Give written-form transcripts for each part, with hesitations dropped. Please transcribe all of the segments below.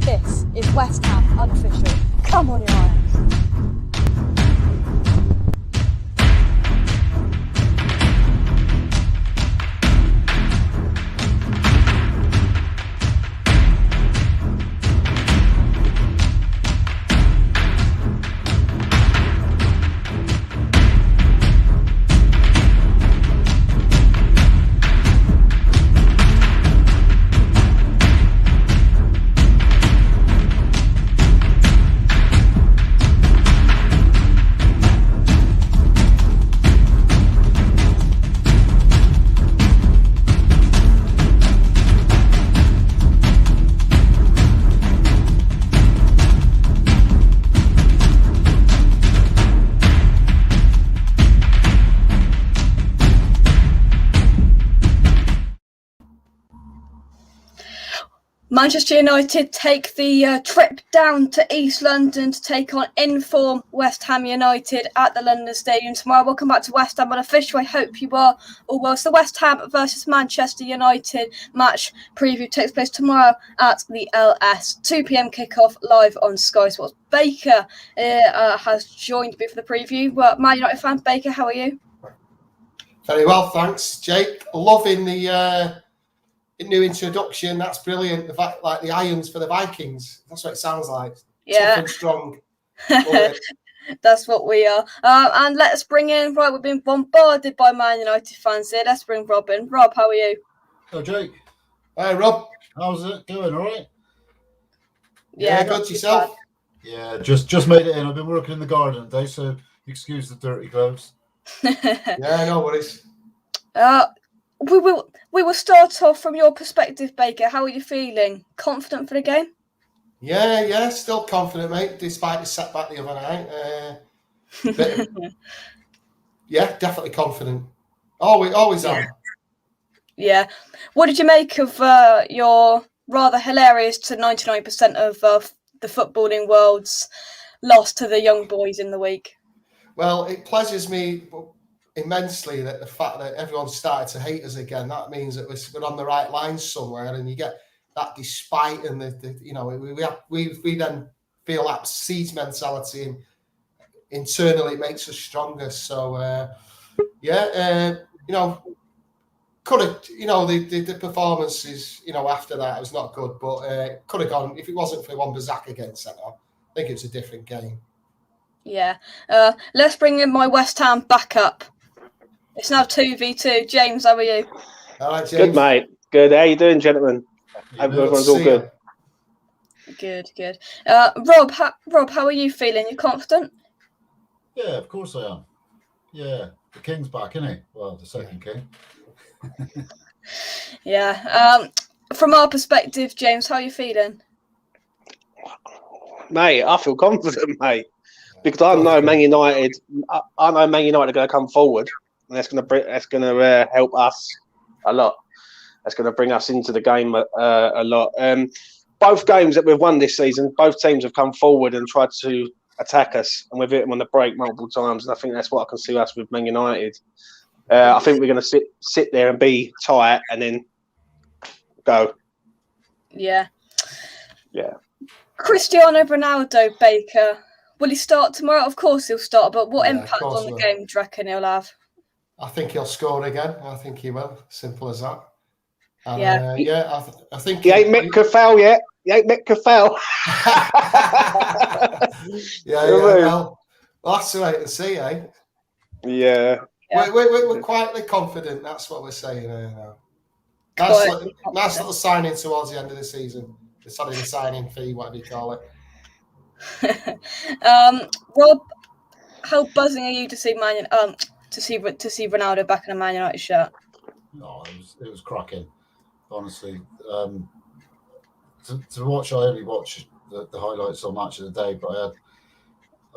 This is West Ham Unofficial. Come on, your Irons. Manchester United take the trip down to East London to take on in-form West Ham United at the London Stadium tomorrow. Welcome back to West Ham Unofficial. I hope you are all well. So the West Ham versus Manchester United match preview takes place tomorrow at the LS. 2 p.m. kickoff live on Sky Sports. Baker has joined me for the preview. Well, Man United fan, Baker, how are you? Very well, thanks, Jake. Loving the new introduction. That's brilliant. The fact, like the Irons for the Vikings. That's what it sounds like. Yeah. Something strong. That's what we are. And let's bring in, right, we've been bombarded by Man United fans here. Let's bring Rob in. Rob, how are you? Oh, Jake. Hey, Rob. How's it going? All right? Yeah, good. Yourself? Yeah, just made it in. I've been working in the garden today, so excuse the dirty clothes. Yeah, no worries. We will start off from your perspective, Baker. How are you feeling? Confident for the game? Yeah, still confident, mate, despite the setback the other night. Yeah, definitely confident. Always am. Yeah. What did you make of your rather hilarious to 99% of the footballing world's loss to the young boys in the week? Well, it pleasures me immensely that the fact that everyone started to hate us again. That means that we're on the right lines somewhere, and you get that despite, and we then feel that siege mentality, and internally it makes us stronger. So could have, the performances, after that it was not good, but could have gone if it wasn't for Wan-Bissaka getting sent off. I think it was a different game. Yeah. Let's bring in my West Ham backup. It's now 2v2. James, how are you? All right, James. Good, mate. Good. How you doing, gentlemen? Hope everyone's all good. Good. Rob, how are you feeling? You confident? Yeah, of course I am. Yeah, the king's back, isn't he? Well, the second king. Yeah. From our perspective, James, how are you feeling? Mate, I feel confident, mate. Because I know Man United. I know Man United are going to come forward, and that's going to help us a lot. That's going to bring us into the game a lot. Both games that we've won this season, both teams have come forward and tried to attack us, and we've hit them on the break multiple times. And I think that's what I can see us with Man United. I think we're going to sit there and be tight, and then go. Yeah. Yeah. Cristiano Ronaldo, Baker. Will he start tomorrow? Of course he'll start, but what impact on the game do you reckon he'll have? I think he'll score again. I think he will. Simple as that. And, I think he ain't met Kafal yet. He ain't met Kafal. Well, we'll have to wait and see, eh? Yeah. We're quietly confident. That's what we're saying now. Nice little signing towards the end of the season. Decided the signing fee, whatever you call it. Rob, how buzzing are you to see to see Ronaldo back in a Man United shirt? No, it was cracking, honestly. To watch, I only watched the highlights on Match of the Day, but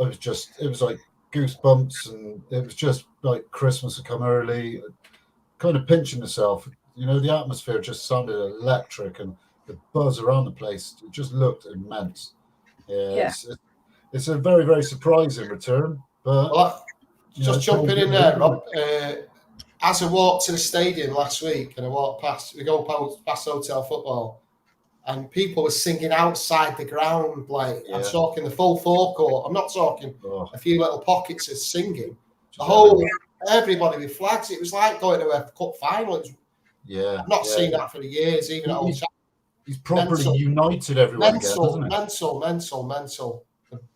it was like goosebumps, and it was just like Christmas had come early, kind of pinching myself. The atmosphere just sounded electric, and the buzz around the place, it just looked immense. Yeah. It's a very, very surprising return. But just jumping in there, Rob. As I walked to the stadium last week and I walked past, we go past Hotel Football, and people were singing outside the ground. Like I'm Yeah. talking the full forecourt. I'm not talking Oh, a few little pockets of singing. just The whole everywhere. everybody with flags. It was like going to a cup final. Yeah. I've not yeah. seen that for years, even at Old He's, Trafford. he's properly Mental. united everyone again, hasn't Mental.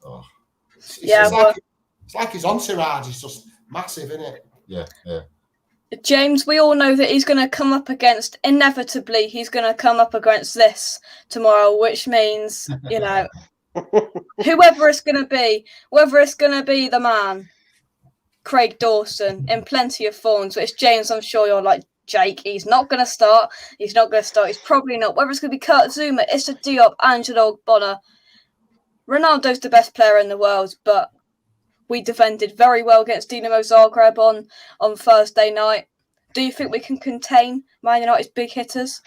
Oh, It's like his entourage is just massive, isn't it? yeah. James, we all know that he's going to come up against, inevitably, he's going to come up against this tomorrow, which means, you know, whoever it's going to be, whether it's going to be the man, Craig Dawson, in plenty of forms, which James, I'm sure you're like, Jake, he's not going to start. He's probably not. Whether it's going to be Kurt Zouma, Issa Diop, Angelo Bonner. Ronaldo's the best player in the world, but we defended very well against Dinamo Zagreb on Thursday night. Do you think we can contain Man United's big hitters?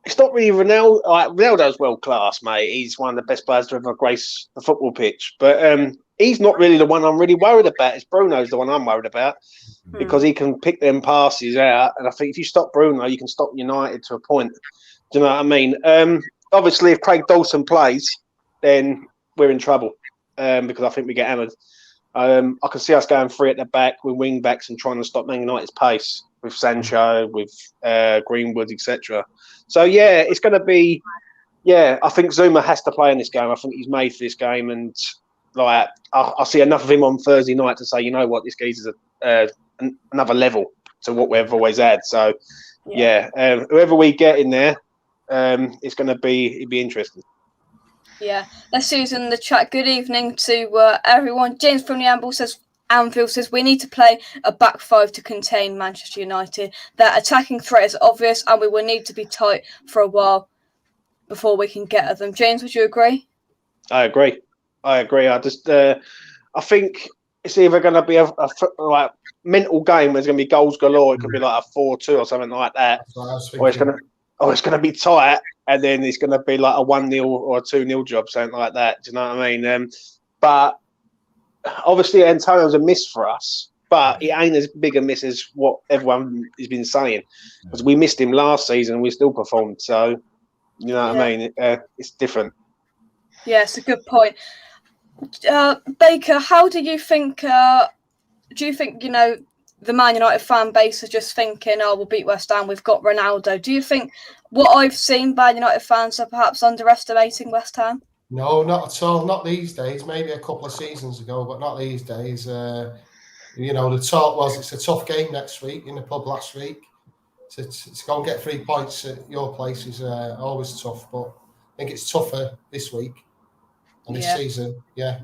It's not really Ronaldo. Ronaldo's world class, mate. He's one of the best players to ever grace the football pitch. But he's not really the one I'm really worried about. It's Bruno's the one I'm worried about because he can pick them passes out. And I think if you stop Bruno, you can stop United to a point. Do you know what I mean? Obviously, if Craig Dawson plays, then we're in trouble because I think we get hammered. I can see us going free at the back with wing backs and trying to stop Man United's pace with Sancho, with Greenwood, etc. So yeah, it's going to be. Yeah, I think Zuma has to play in this game. I think he's made for this game, and like I see enough of him on Thursday night to say, you know what, this geezer's another level to what we've always had. So yeah, whoever we get in there, it's going to be. It'd be interesting. Yeah, let's see who's in the chat. Good evening to everyone. James from the Anfield says we need to play a back five to contain Manchester United. Their attacking threat is obvious, and we will need to be tight for a while before we can get at them. James, would you agree? I agree. I just, I think it's either going to be a like mental game where there's going to be goals galore. It could be like a 4-2 or something like that, or it's going to be tight. And then it's going to be like a 1-0 or a 2-0 job, something like that. Do you know what I mean? But obviously, Antonio's a miss for us, but it ain't as big a miss as what everyone has been saying. Because we missed him last season, we still performed. So, you know what I mean? It's different. Yeah, it's a good point. Baker, how do you think? Do you think the Man United fan base are just thinking, "Oh, we'll beat West Ham. We've got Ronaldo." Do you think what I've seen, Man United fans are perhaps underestimating West Ham? No, not at all. Not these days. Maybe a couple of seasons ago, but not these days. The talk was it's a tough game next week in the pub last week. To go and get 3 points at your place is always tough, but I think it's tougher this week and this season. Yeah,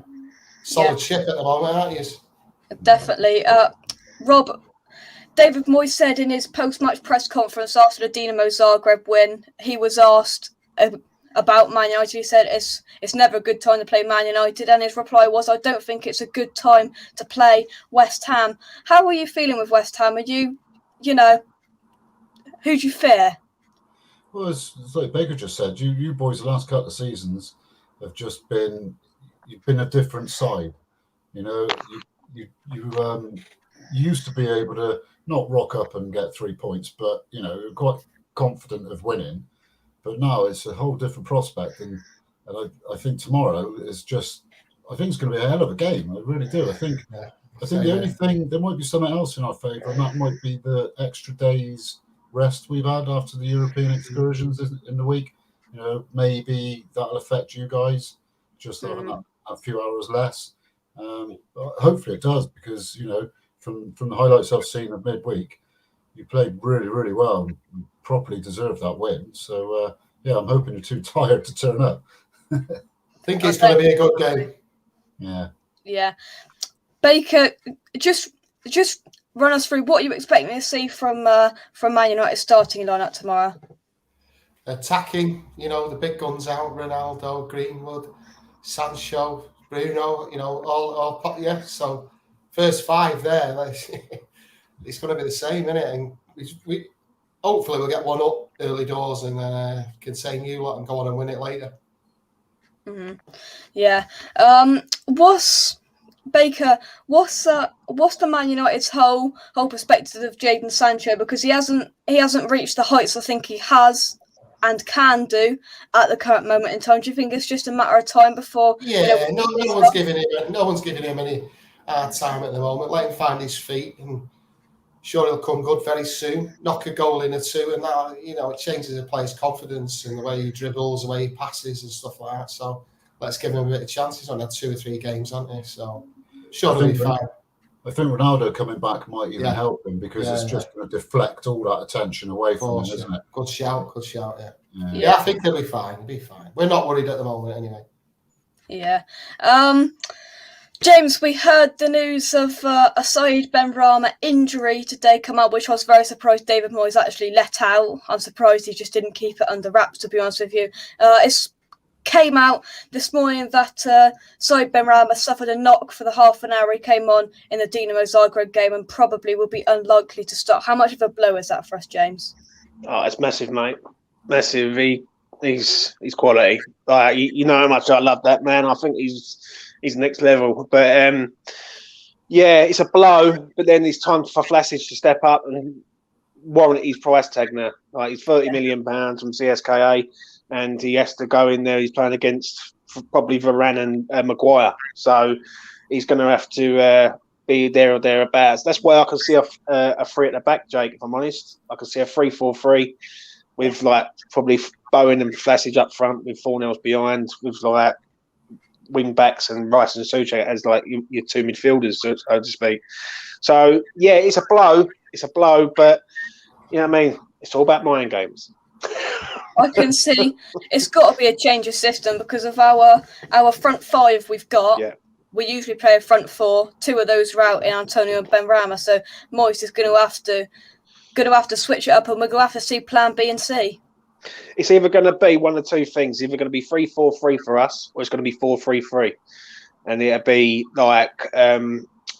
solid ship at the moment, aren't you? Definitely. Rob, David Moyes said in his post-match press conference after the Dinamo Zagreb win, he was asked about Man United. He said it's never a good time to play Man United, and his reply was, "I don't think it's a good time to play West Ham." How are you feeling with West Ham? Are you, who do you fear? Well, it's like Baker just said, you boys the last couple of seasons have just been, you've been a different side. You used to be able to not rock up and get 3 points, but you're quite confident of winning. But now it's a whole different prospect, and I think tomorrow is just. I think it's going to be a hell of a game. I really do. I think the only thing, there might be something else in our favour, and that might be the extra days rest we've had after the European excursions in the week. Maybe that'll affect you guys, just having a few hours less. But hopefully it does, because from the highlights I've seen of midweek, you played really, really well and properly deserved that win. So I'm hoping you're too tired to turn up. I think it's going to be a good game. Yeah. Baker, just run us through what you're expecting to see from Man United starting lineup tomorrow. Attacking, the big guns out: Ronaldo, Greenwood, Sancho, Bruno. All So first five there. It's going to be the same, isn't it? And we hopefully we'll get one up early doors and contain you lot and go on and win it later. Mm-hmm. Yeah. What's the Man United's whole perspective of Jadon Sancho, because he hasn't reached the heights I think he has and can do at the current moment in time? Do you think it's just a matter of time before? Yeah, no one's giving him any hard time at the moment. Let him find his feet, and sure he'll come good very soon. Knock a goal in or two, and that it changes a player's confidence and the way he dribbles, the way he passes, and stuff like that. So let's give him a bit of chance. He's only had 2 or 3 games, hasn't he? So sure he'll be fine. I think Ronaldo coming back might even help him because it's just going to deflect all that attention away from him, isn't it? Good shout, yeah. I think he'll be fine. We're not worried at the moment, anyway. Yeah. James, we heard the news of Saïd Benrahma injury today come out, which I was very surprised David Moyes actually let out. I'm surprised he just didn't keep it under wraps, to be honest with you. It came out this morning that Saïd Benrahma suffered a knock for the half an hour he came on in the Dinamo Zagreb game and probably will be unlikely to start. How much of a blow is that for us, James? Oh, it's massive, mate. Massive. He's quality. You know how much I love that man. I think he's next level. But it's a blow. But then it's time for Vlasic to step up and warrant his price tag now. He's £30 million from CSKA, and he has to go in there. He's playing against probably Varane and Maguire, so he's going to have to be there or thereabouts. That's why I can see a 3 at the back, Jake. If I'm honest, I can see a 3-4-3 with probably Bowen and Vlasic up front, with Fornells behind, with wing backs and Rice and Souček as your 2 midfielders, so to speak. So it's a blow. It's a blow, but you know what I mean. It's all about mind games. I can see it's got to be a change of system because of our front 5 we've got. Yeah. We usually play a front 4. 2 of those are out in Antonio and Benrahma, so Moyes is going to have to switch it up, and we're going to have to see Plan B and C. It's either going to be one of 2 things. Either going to be 3-4-3 for us, or it's going to be 4-3-3, and it'll be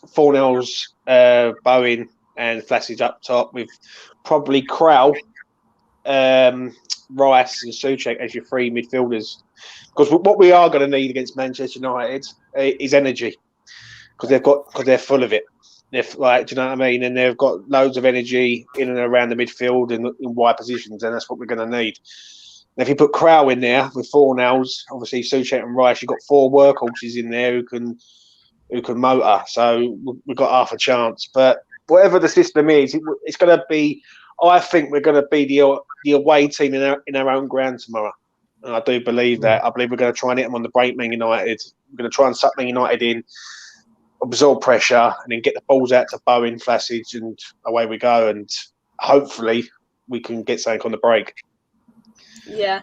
Fornells, Bowen, and Vlasic up top with probably Krau, Rice, and Souček as your 3 midfielders. Because what we are going to need against Manchester United is energy, because they're full of it. They're do you know what I mean? And they've got loads of energy in and around the midfield and in wide positions, and that's what we're going to need. And if you put Krau in there with Fornells, obviously Souček and Rice, you've got 4 workhorses in there who can motor. So we've got half a chance. But whatever the system is, it's going to be. I think we're going to be the away team in our own ground tomorrow. And I do believe that. I believe we're going to try and hit them on the break, Man United. We're going to try and suck Man United in, absorb pressure, and then get the balls out to Bowen, Vlasic, and away we go. And hopefully we can get something on the break. Yeah.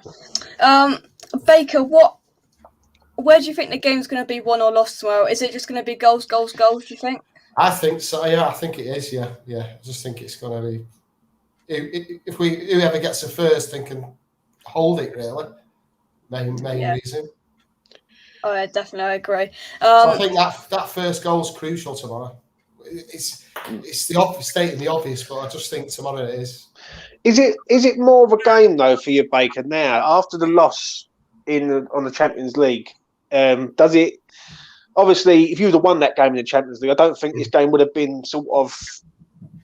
Baker, where do you think the game's going to be won or lost tomorrow? Is it just going to be goals, do you think? I think so, yeah. I think it is, yeah. I just think it's going to be... If whoever gets the first and can hold it, really, main reason. Oh, yeah, definitely, I agree. So I think that first goal is crucial tomorrow. It's stating the obvious, but I just think tomorrow it is. Is it more of a game though for you, Baker? Now after the loss on the Champions League, does it? Obviously, if you would have won that game in the Champions League, I don't think this game would have been sort of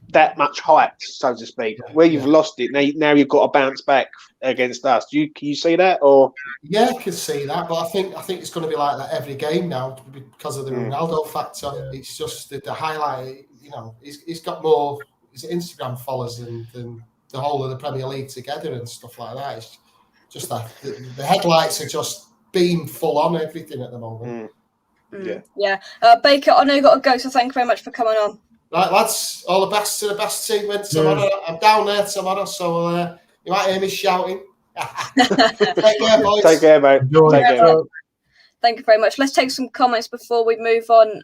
that much hype, so to speak. Where you've lost it, now you've got to bounce back against us. Can you see that? Or yeah, I can see that, but I think it's going to be like that every game now because of the Ronaldo factor. Yeah. It's just the highlight. He's got more Instagram followers than the whole of the Premier League together and stuff like that. It's just that the headlights are just beam full on everything at the moment. Yeah. Baker, I know you got to go, so thank you very much for coming on. Right, lads, all the best to the best team tomorrow. I'm down there tomorrow, so you might hear me shouting. Take care, boys. Take care, mate. Take care. Thank you very much. Let's take some comments before we move on.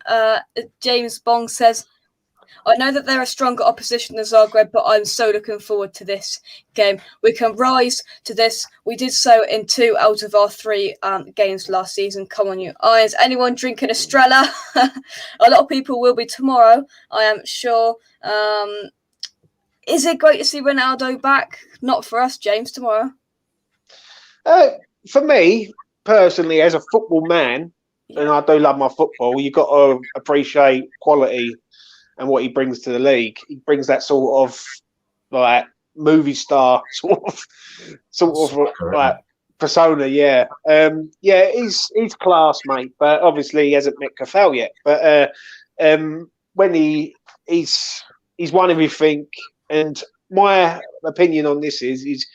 James Bong says, I know that they're a stronger opposition than Zagreb, but I'm so looking forward to this game. We can rise to this. We did so in 2 out of our 3 games last season. Come on, you Irons. Anyone drinking Estrella? A lot of people will be tomorrow, I am sure. Is it great to see Ronaldo back? Not for us, James, tomorrow. For me, personally, as a football man, and I do love my football, you've got to appreciate quality and what he brings to the league. He brings that sort of movie star sort of like persona. Yeah, he's class, mate. But obviously he hasn't met Cafal yet. But when he's won everything, and my opinion on this is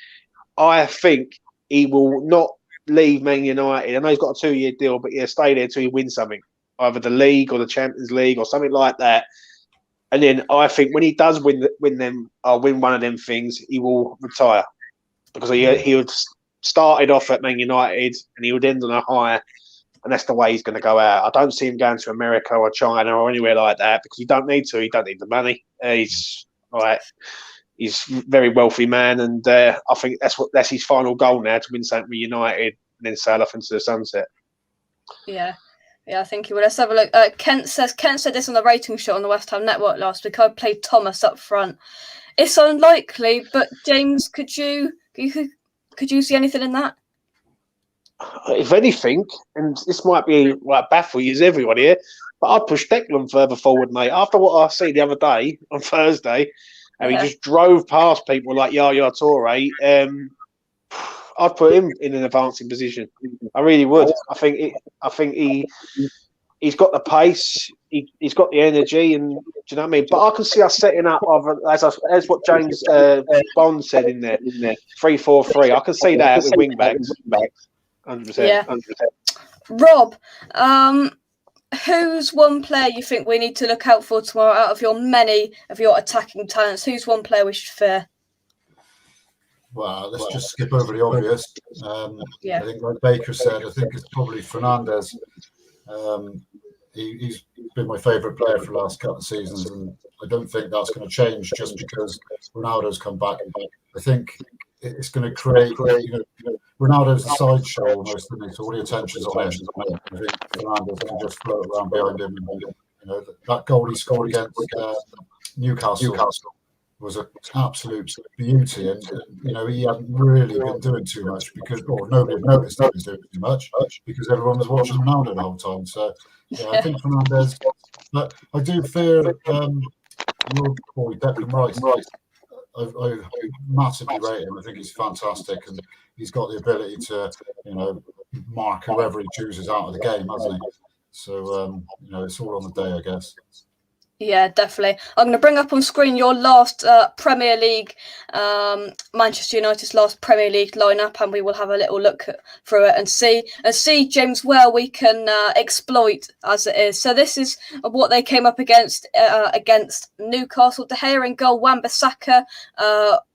I think he will not leave Man United. I know he's got a 2-year deal, but he'll stay there till he wins something, either the league or the Champions League or something like that. And then I think when he does win one of them things, he will retire, because he would started off at Man United and he would end on a high, and that's the way he's going to go out. I don't see him going to America or China or anywhere like that, because you don't need to. He don't need the money. He's a very wealthy man, and I think that's his final goal now, to win something with United and then sail off into the sunset. Yeah, I think he will. Let's have a look. Kent said this on the rating show on the West Ham Network last week. I played Thomas up front. It's unlikely, but James, could you see anything in that? If anything, and this might be baffle you everyone here, but I'd push Declan further forward, mate. After what I see the other day on Thursday, and he just drove past people like Yaya Toure, I'd put him in an advancing position. I really would. I think he's got the pace, he's got the energy, and do you know what I mean? But I can see us setting up as what James Bond said in there, 3-4-3. I can see that with wing backs. 100%. Yeah. 100%. Rob, who's one player you think we need to look out for tomorrow out of your many of your attacking talents? Who's one player we should fear? Well, let's just skip over the obvious. I think, like Baker said, I think it's probably Fernandes. He's been my favourite player for the last couple of seasons, and I don't think that's going to change just because Ronaldo's come back. I think it's going to create, Ronaldo's a sideshow almost, isn't he? So all the attention's on him. I think Fernandes can just float around behind him. And, that goal he scored against Newcastle was an absolute beauty, and he hadn't really been doing too much nobody had noticed that he was doing too much because everyone was watching Ronaldo the whole time. So I think Fernandes, but I do fear your boy Declan Rice. I massively rate him. I think he's fantastic, and he's got the ability to mark whoever he chooses out of the game, hasn't he? So it's all on the day, I guess. Yeah, definitely. I'm going to bring up on screen your last Premier League, Manchester United's last Premier League lineup, and we will have a little look through it and see, James, where we can exploit as it is. So this is what they came up against Newcastle. De Gea in goal, Wan-Bissaka,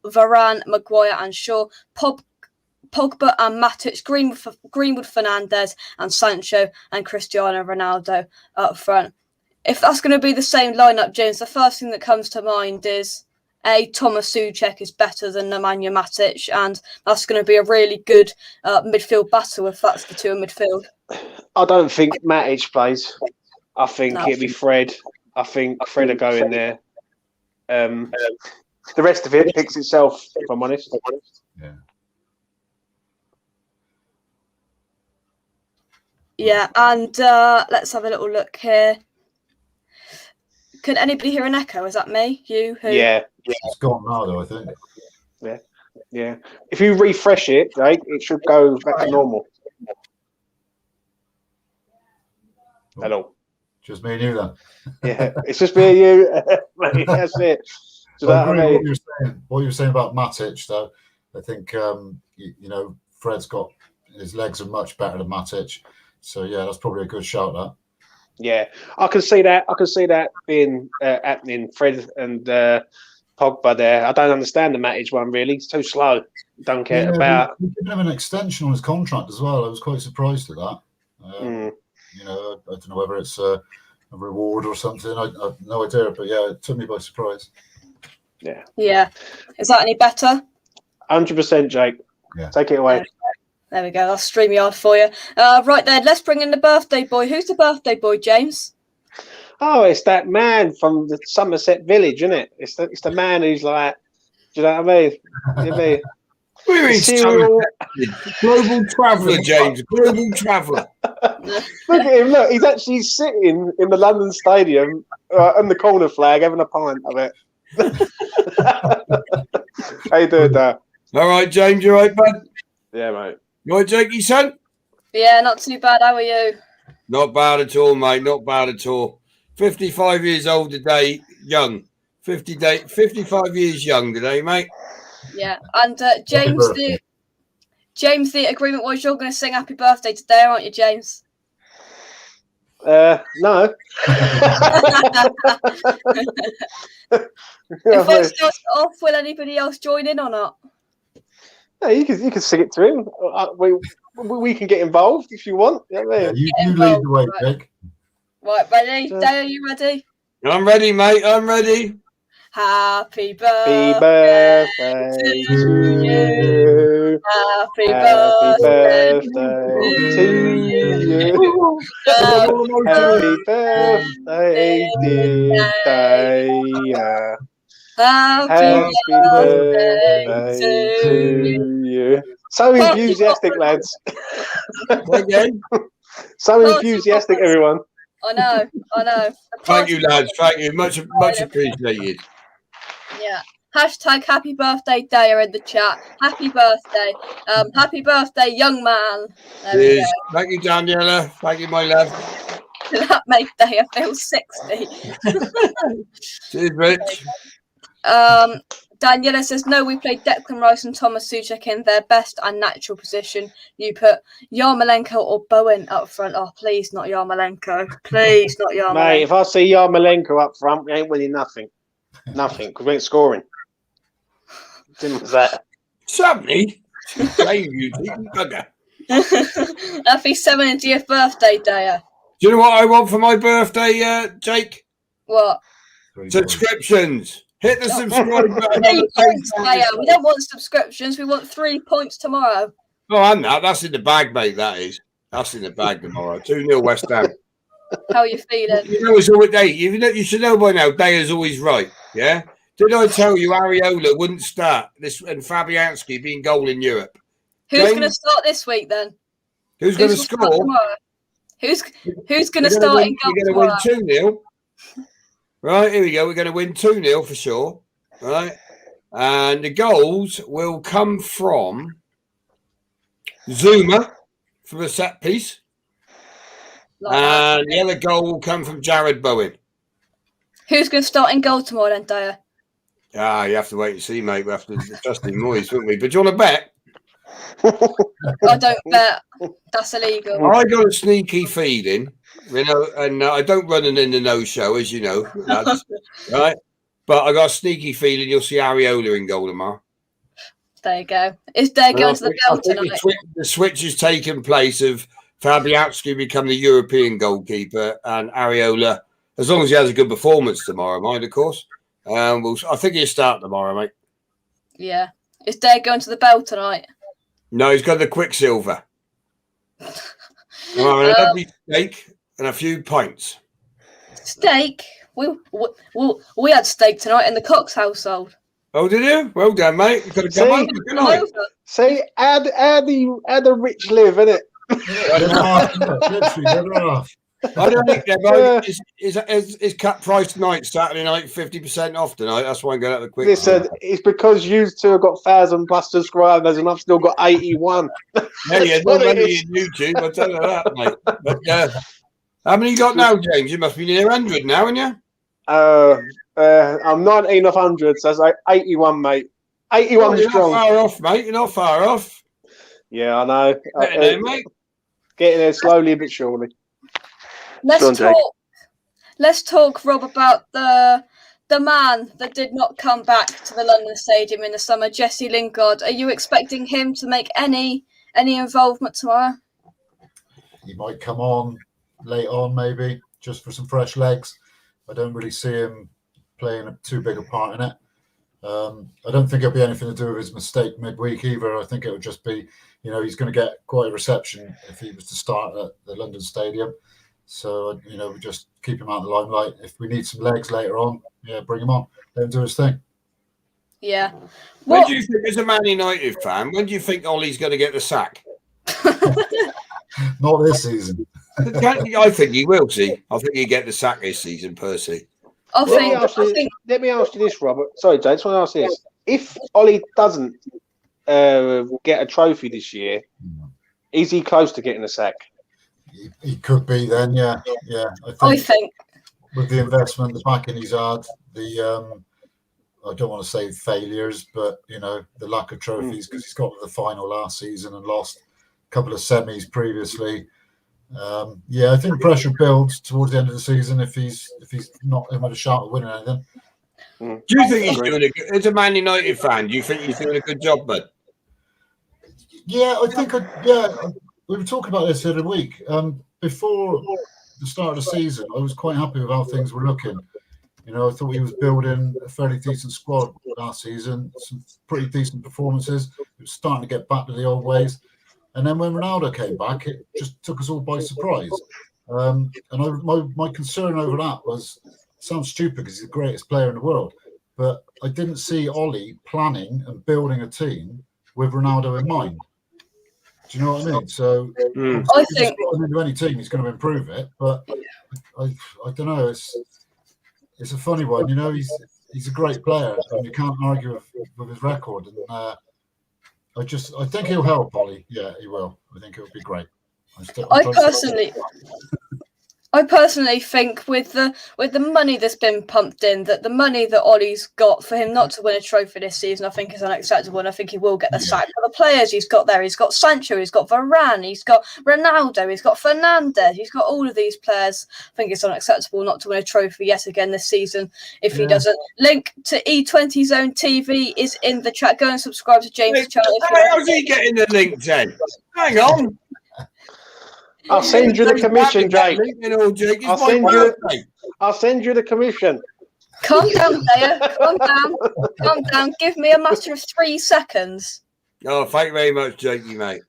Varane, Maguire and Shaw, Pogba and Matic, Greenwood, Fernandes and Sancho, and Cristiano Ronaldo up front. If that's going to be the same lineup, James, the first thing that comes to mind is Thomas Souček is better than Nemanja Matic, and that's going to be a really good midfield battle if that's the two in midfield. I don't think Matic plays. I think it'll be Fred. I think Fred will go in there. The rest of it picks itself, if I'm honest. Yeah. Yeah, and let's have a little look here. Can anybody hear an echo? Is that me? You? Who? Yeah. It's gone now, though, I think. Yeah. If you refresh it, right, it should go back to normal. Hello. Just me and you, then. Yeah, it's just me and you. That's it. So I agree with what you were saying about Matic, though. I think, Fred's got his legs are much better than Matic. So, yeah, that's probably a good shout, that. Yeah, I can see that. Being happening. Fred and Pogba there. I don't understand the Matic one really. It's too slow. Don't care about. He didn't have an extension on his contract as well. I was quite surprised at that. I don't know whether it's a reward or something. I have no idea, but yeah, it took me by surprise. Yeah. Yeah. Is that any better? 100%, Jake. Yeah. Take it away. There we go. That's StreamYard for you. Right then, let's bring in the birthday boy. Who's the birthday boy, James? Oh, it's that man from the Somerset Village, isn't it? It's the man who's like, do you know what I mean? Global traveller, James. Global traveller. Look at him. Look, he's actually sitting in the London Stadium on the corner flag, having a pint of it. How you doing, Dad? All right, James, you all right, bud? Yeah, mate. You all right, Jakey, son? Yeah, not too bad. How are you? Not bad at all, mate. Not bad at all. 55 years old today, young. 55 years young today, mate. Yeah, and James, the agreement was you're going to sing "Happy Birthday" today, aren't you, James? No. If I start off, will anybody else join in or not? Yeah, you can sing it to him. We can get involved if you want. You know what I mean? You lead the way, Jake. Right, ready? Dale, are you ready? I'm ready, mate. I'm ready. Happy Happy birthday birthday to to you. Happy Happy birthday birthday to you. Happy Happy birthday, dear Daya. Happy Happy birthday birthday to to you. So enthusiastic, lads. Again. So enthusiastic, everyone. I know. Thank you, lads. Thank you. Much appreciated. Yeah. Hashtag happy birthday, Daya, in the chat. Happy birthday. Happy birthday, young man. There we Cheers. go. Thank you, Daniela. Thank you, my love. That made Daya feel 60. Cheers, Rich. Daniela says, no, we played Declan Rice and Thomas Suchek in their best and natural position. You put Yarmolenko or Bowen up front. Oh, please, not Yarmolenko. Please, not Yarmolenko. Mate, if I see Yarmolenko up front, we ain't winning nothing. Nothing, because we ain't scoring. Simple as that. Somebody. Blame you, bugger. Happy 70th birthday, Daya. Do you know what I want for my birthday, Jake? What? Subscriptions. Hit the subscribe button. 3 points, Daya. We don't want subscriptions. We want 3 points tomorrow. Oh, and that's in the bag, mate. That is. That's in the bag tomorrow. 2-0 West Ham. How are you feeling? You know, it's always day. You should know by now. Day is always right. Yeah. Did I tell you Areola wouldn't start this and Fabianski being goal in Europe? Who's going to start this week then? Who's going to score? Who's going to start in goal tomorrow? We're going to win 2-0. Right, here we go. We're going to win 2-0 for sure. Right. And the goals will come from Zuma from a set piece. And the other goal will come from Jared Bowen. Who's going to start in goal tomorrow then, Daya? You have to wait and see, mate. We have to trust in Moyes, won't we? But do you want to bet? I don't bet. That's illegal. I got a sneaky feeling, you know, and I don't run an in the no show, as you know, lads, right? But I got a sneaky feeling you'll see Areola in goal tomorrow. There you go. Is there going to the bell tonight? The switch has taken place of Fabianski become the European goalkeeper and Areola, as long as he has a good performance tomorrow, mind, of course. I think he'll start tomorrow, mate. Yeah. Is Dare going to the bell tonight? No, he's got the Quicksilver. A lovely steak and a few pints. Steak? We had steak tonight in the Cox household. Oh, did you? Well done, mate. You could have come over tonight. See, how the rich live, innit? I don't think it's cut price tonight, Saturday night, 50% off tonight. That's why I'm going out the quick. Listen, it's because you two have got 1,000+ subscribers and I've still got 81. Yeah, not only in YouTube, I'll tell you that, mate. But how many you got now, James? You must be near 100 now, aren't you? I'm 19 off 100, so that's like 81, mate. 81 you're strong. Not far off, mate. You're not far off. Yeah, I know. Getting there, mate. Getting there slowly but surely. Let's talk, Rob, about the man that did not come back to the London Stadium in the summer, Jesse Lingard. Are you expecting him to make any involvement tomorrow? He might come on late on, maybe, just for some fresh legs. I don't really see him playing too big a part in it. I don't think it'll be anything to do with his mistake midweek either. I think it would just be, he's going to get quite a reception if he was to start at the London Stadium. So, we just keep him out of the limelight. If we need some legs later on, bring him on. Let him do his thing. Yeah. When do you think, as a Man United fan, when do you think Ollie's going to get the sack? Not this season. I think he will, see. I think he'll get the sack this season, Percy. I Let me think ask you this, Robert. Sorry, Jay. I just want to ask this: if Ollie doesn't get a trophy this year, is he close to getting a sack? He could be then, yeah. I think with the investment, the backing he's had, I don't want to say failures, but the lack of trophies, because he's got to the final last season and lost a couple of semis previously. I think pressure builds towards the end of the season if he's not had a shot at winning anything. Do you think he's doing a good? As a Man United fan, do you think he's doing a good job, bud? Yeah, I think. We were talking about this the other week. Before the start of the season, I was quite happy with how things were looking. I thought he was building a fairly decent squad last season, some pretty decent performances. It was starting to get back to the old ways. And then when Ronaldo came back, it just took us all by surprise. And my concern over that was, it sounds stupid because he's the greatest player in the world, but I didn't see Ollie planning and building a team with Ronaldo in mind. Do you know what I mean? So I think into any team, he's going to improve it. But I don't know. It's a funny one. He's a great player, and you can't argue with his record. And I think he'll help Ollie. Yeah, he will. I think it'll be great. I personally think with the money that's been pumped in, that the money that Ollie's got, for him not to win a trophy this season, I think is unacceptable, and I think he will get the sack. For the players he's got there, he's got Sancho, he's got Varane, he's got Ronaldo, he's got Fernandes, he's got all of these players. I think it's unacceptable not to win a trophy yet again this season if he doesn't. Link to E20 Zone TV is in the chat. Go and subscribe to James' channel. How's he getting the link, Jen? Hang on. I'll send you the commission, Jake. I'll send you the commission. Calm down, Daya. Calm down. Give me a matter of 3 seconds. Oh, thank you very much, Jakey, mate.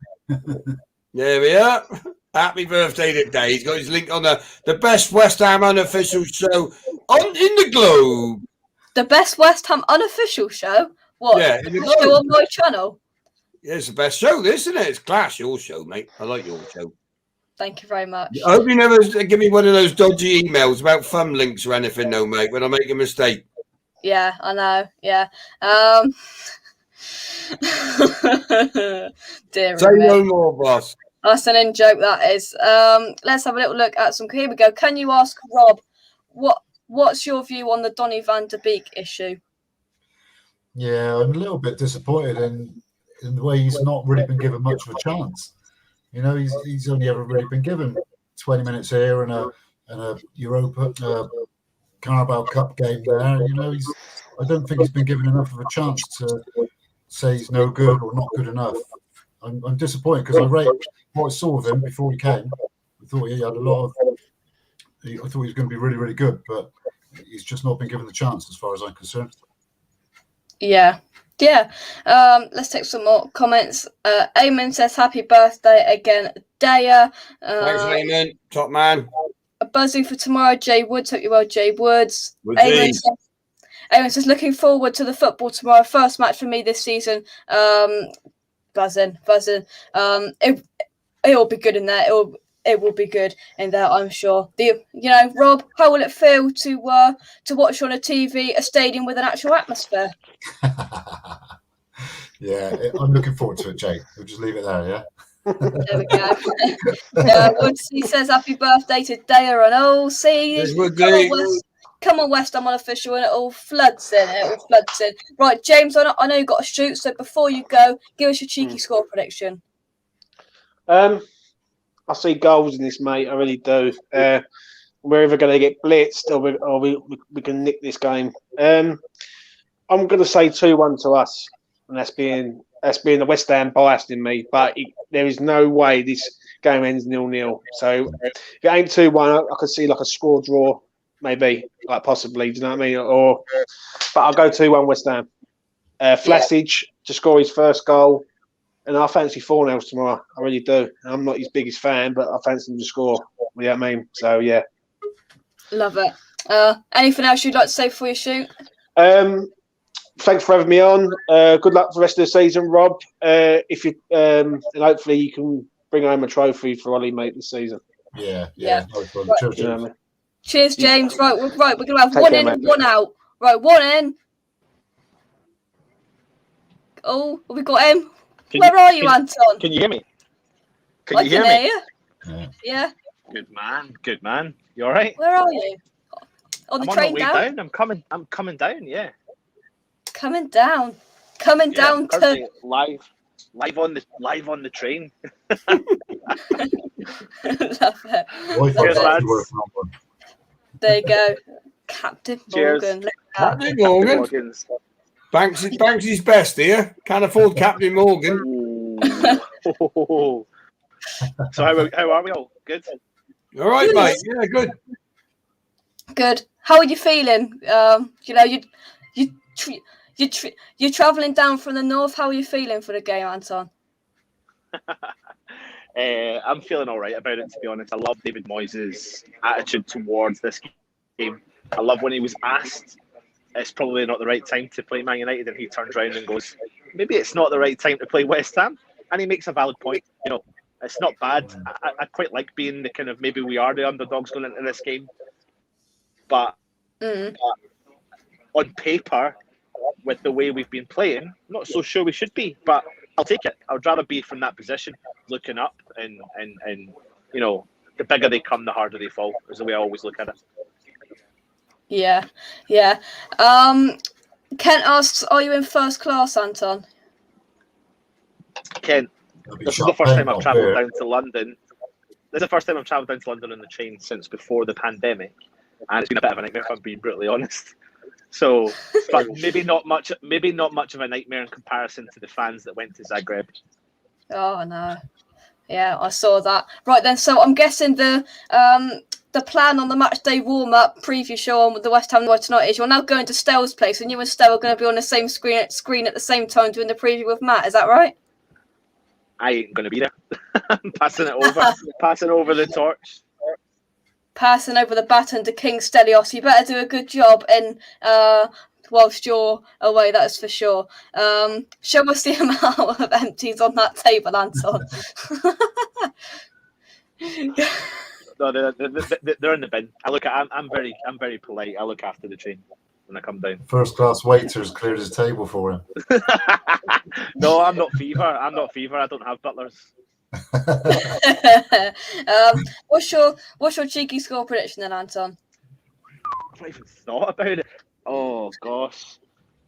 There we are. Happy birthday today. He's got his link on the best West Ham unofficial show in the globe. The best West Ham unofficial show? What? Yeah, in the show on my channel. Yeah, it's the best show, this, isn't it? It's class, your show, mate. I like your show. Thank you very much. I hope you never give me one of those dodgy emails about thumb links or anything, though, mate, when I make a mistake. Yeah, I know. Yeah. Dear Say no more, boss. That's an in-joke, that is. Let's have a little look at some. Here we go. Can you ask Rob what's your view on the Donny van de Beek issue? Yeah, I'm a little bit disappointed in the way he's not really been given much of a chance. He's only ever really been given 20 minutes here and a Europa Carabao Cup game there. I don't think he's been given enough of a chance to say he's no good or not good enough. I'm disappointed because I rate what I saw of him before he came. I thought he had a lot of. I thought he was going to be really, really good, but he's just not been given the chance as far as I'm concerned. Yeah. Let's take some more comments. Eamon says happy birthday again, Daya. Thanks, Eamon. Top man. A buzzing for tomorrow, Jay Woods. Hope you're well, Jay Woods. Eamon says looking forward to the football tomorrow. First match for me this season. Buzzing. It'll be good in there. It will be good in there, I'm sure. Rob, how will it feel to watch on a TV a stadium with an actual atmosphere? Yeah, I'm looking forward to it, Jake. We'll just leave it there, yeah? There we go. Woodsy says happy birthday to Daya and all. See, come on, West Ham Unofficial, and it all floods in. Right, James, I know you've got to shoot, so before you go, give us your cheeky score prediction. I see goals in this, mate. I really do. We're either going to get blitzed or we can nick this game. I'm going to say 2-1 to us, and that's being the West Ham biased in me. But there is no way this game ends 0-0. So if it ain't 2-1, I could see like a score draw, maybe, like possibly. Do you know what I mean? But I'll go 2-1 West Ham. Flassage to score his first goal. And I fancy 4-0 tomorrow. I really do. I'm not his biggest fan, but I fancy him to score. You know what I mean? So, yeah. Love it. Anything else you'd like to say before you shoot? Thanks for having me on. Good luck for the rest of the season, Rob. If you and hopefully you can bring home a trophy for Ollie, mate, this season. Yeah. Yeah. No right. you know Cheers, James. Right, we're going to have Take one care, in, mate. one out. Right, one in. Oh, we got him. Where are you, Anton? Can you hear me? I can hear you. Yeah. Good man. Good man. You all right? Where are you? On the I'm train on the way down? down. I'm coming down. Yeah. Coming down. Coming down to. Currently live on the train. Love it. Wi-Fi's lads. actually working on one. There you go. Captain Cheers. Morgan. Look at Captain Morgan. Morgans. Banksy's best here. Can't afford Captain Morgan. Ooh. So how are we all? Good. All right, mate. Yeah, good. that. Good. How are you feeling? You know, you're travelling down from the north. How are you feeling for the game, Anton? I'm feeling all right about it, to be honest. I love David Moyes' attitude towards this game. I love when he was asked it's probably not the right time to play Man United, and he turns around and goes, maybe it's not the right time to play West Ham. And he makes a valid point. You know, it's not bad. I quite like being the kind of, maybe we are the underdogs going into this game. But on paper, with the way we've been playing, I'm not so sure we should be. But I'll take it. I would rather be from that position, looking up, and you know, the bigger they come, the harder they fall, is the way I always look at it. Yeah. Kent asks, are you in first class, Anton? Ken, this is the first time I've travelled down to London. This is the first time I've travelled down to London on the train since before the pandemic, and it's been a bit of a nightmare, if I'm being brutally honest. So, but maybe not much of a nightmare in comparison to the fans that went to Zagreb. Oh no. Yeah, I saw that. Right then, so I'm guessing the plan on the match day warm up preview show on the West Ham tonight is you're now going to Stell's place, and you and Stell are going to be on the same screen at the same time doing the preview with Matt. Is that right? I ain't going to be there. I'm passing over the torch. Passing over the baton to King Stelios. You better do a good job in whilst you're away, that is for sure. Show us the amount of empties on that table, Anton. No, they're in the bin. I'm very polite. I look after the train when I come down. First class waiters cleared his table for him. No, I'm not fever. I don't have butlers. What's your cheeky score prediction then, Anton? I've not even thought about it. Oh gosh,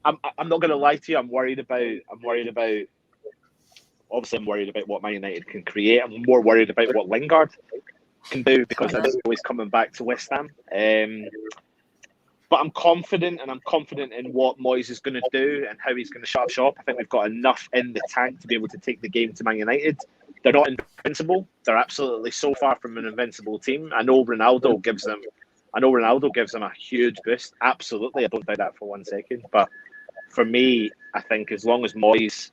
I'm not going to lie to you. I'm worried about. Obviously, I'm worried about what Man United can create. I'm more worried about what Lingard can do, because I'm always coming back to West Ham. But I'm confident, and I'm confident in what Moyes is going to do and how he's going to shut up shop. I think we've got enough in the tank to be able to take the game to Man United. They're not invincible. They're absolutely so far from an invincible team. I know Ronaldo gives them a huge boost. Absolutely, I don't doubt that for 1 second. But for me, I think as long as Moyes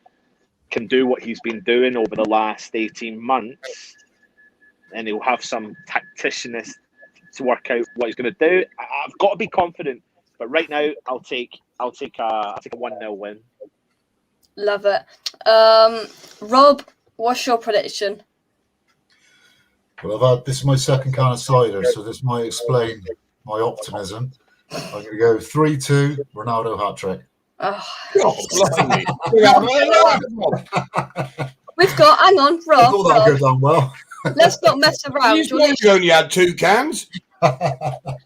can do what he's been doing over the last 18 months, and he'll have some tacticianness to work out what he's going to do, I've got to be confident. But right now, I'll take a 1-0 win. Love it. Rob, what's your prediction? Well, this is my second can of cider, so this might explain my optimism. I'm going to go 3-2, Ronaldo hat-trick. Oh. Oh, We've got, hang on, I thought that would Rob. go down well. Let's not mess around. you only had 2 cans.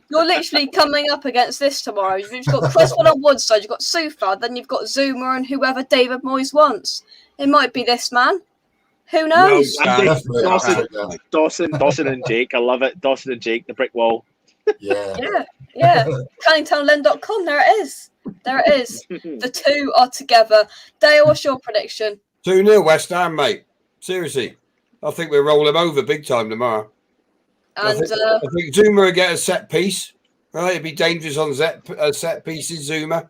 You're literally coming up against this tomorrow. You've got Cresswell on one side, you've got Sufa, then you've got Zuma and whoever David Moyes wants. It might be this man. Who knows? Dawson and Jake. I love it. Dawson and Jake, the brick wall. Yeah. CanningTownLend.com. There it is. The two are together. Dale, what's your prediction? 2-0 West Ham, mate. Seriously. I think we'll roll them over big time tomorrow. And I think Zuma will get a set piece. Right, it'd be dangerous on set pieces, Zuma.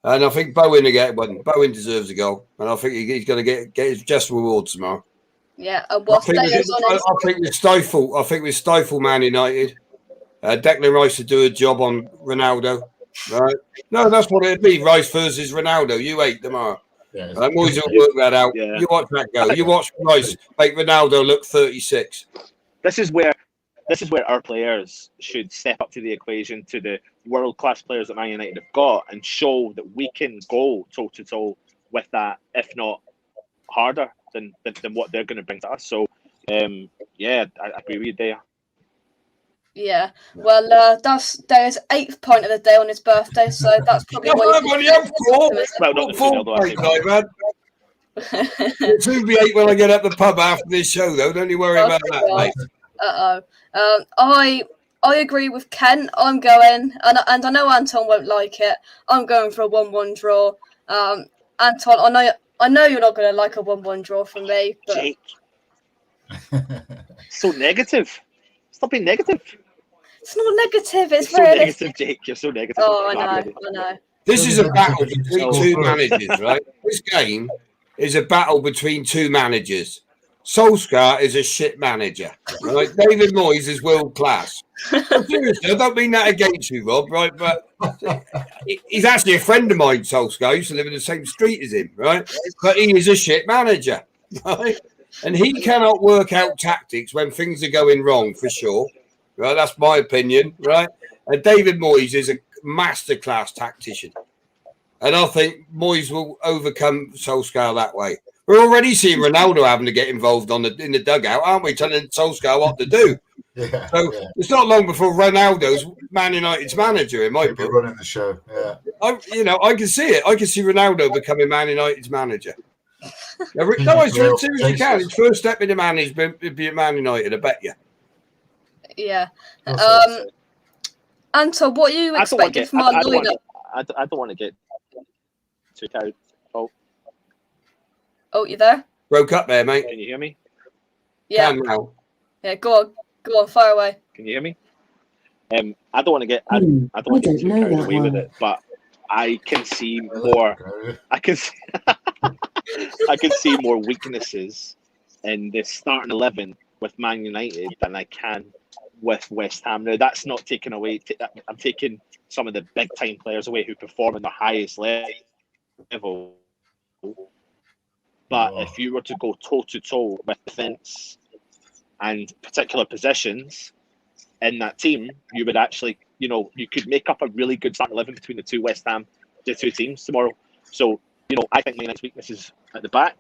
And I think Bowen will get one. Bowen deserves a goal, and I think he's going to get his just reward tomorrow. yeah, I think we stifle Man United. Declan Rice to do a job on Ronaldo. Right? No, that's what it'd be. Rice versus Ronaldo. You 8 tomorrow. Yeah, Moyes will work that out. Yeah. You watch that go. You watch Rice make Ronaldo look 36. This is where this is where our players should step up to the equation, to the world-class players that Man United have got, and show that we can go toe-to-toe with that, if not harder than what they're going to bring to us. So, yeah, I agree with you there. Yeah, well, that's there's 8th point of the day on his birthday, so that's probably what Well, not the 2-0 though, I think. It'll soon be 8 when I get up the pub after this show, though. Don't you worry about that, mate. I agree with Ken. I'm going, and I know Anton won't like it. I'm going for a 1-1 draw. Anton, I know you're not going to like a 1-1 draw from me, but Jake. So negative. Stop being negative. it's not negative. It's so realistic. negative, Jake. You're so negative. Oh, I know. This is a battle between two managers, right? This game is a battle between two managers. Solskjaer is a shit manager, right? David Moyes is world class. Seriously, I don't mean that against you, Rob, right? But he's actually a friend of mine, Solskjaer. I used to live in the same street as him, right? But he is a shit manager, right? And he cannot work out tactics when things are going wrong, for sure. Right? That's my opinion, right? And David Moyes is a masterclass tactician. And I think Moyes will overcome Solskjaer that way. We're already seeing Ronaldo having to get involved in the dugout, aren't we? Telling Solskjaer what to do. Yeah, It's not long before Ronaldo's Man United's manager, in my book. Running the show, yeah. I can see it. I can see Ronaldo becoming Man United's manager. No, seriously can. His first step in the management would be at Man United, I bet you. Yeah. Anton, what are you expecting from our lineup? I don't want to get too carried. Oh, you there? Broke up there, mate. Can you hear me? Yeah. Can now. Yeah, go on, fire away. Can you hear me? I don't want to get I don't want to get too carried away with it, but I can see more. I can see more weaknesses in the starting 11 with Man United than I can with West Ham. Now, that's not taken away. I'm taking some of the big time players away who perform in the highest level. But if you were to go toe to toe with defence and particular positions in that team, you would actually, you could make up a really good starting 11 between the two teams tomorrow. So, I think Man United's weakness is at the back.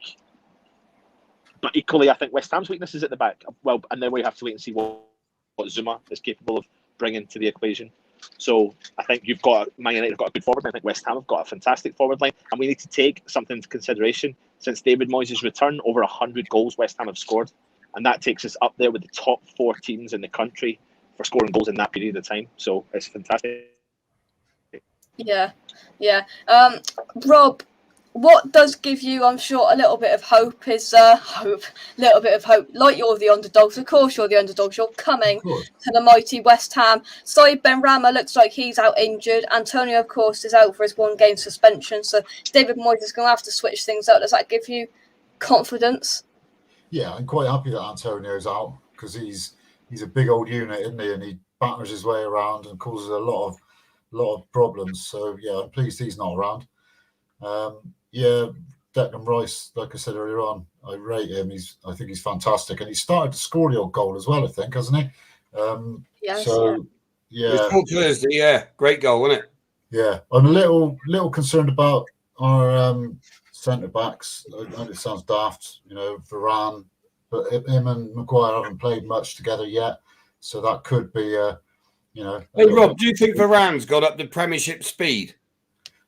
But equally, I think West Ham's weakness is at the back. Well, and then we have to wait and see what Zuma is capable of bringing to the equation. So I think Man United have got a good forward line. I think West Ham have got a fantastic forward line. And we need to take something into consideration. Since David Moyes' return, over 100 goals West Ham have scored. And that takes us up there with the top 4 teams in the country for scoring goals in that period of time. So it's fantastic. Yeah. Rob, what does give you, I'm sure, a little bit of hope is little bit of hope. Like you're the underdogs, of course you're the underdogs. You're coming to the mighty West Ham. Saïd Benrahma looks like he's out injured. Antonio, of course, is out for his 1-game suspension. So David Moyes is going to have to switch things up. Does that give you confidence? Yeah, I'm quite happy that Antonio's out because he's a big old unit, isn't he? And he batters his way around and causes a lot of problems. So yeah, I'm pleased he's not around. Yeah, Declan Rice, like I said earlier on, I rate him. I think he's fantastic, and he started to score the odd goal as well. I think, hasn't he? Yes. So yeah, Thursday, yeah, great goal, wasn't it? Yeah, I'm a little concerned about our centre backs. I know it sounds daft, Varane, but him and Maguire haven't played much together yet, so that could be Hey Rob, do you think Varane's got up to Premiership speed?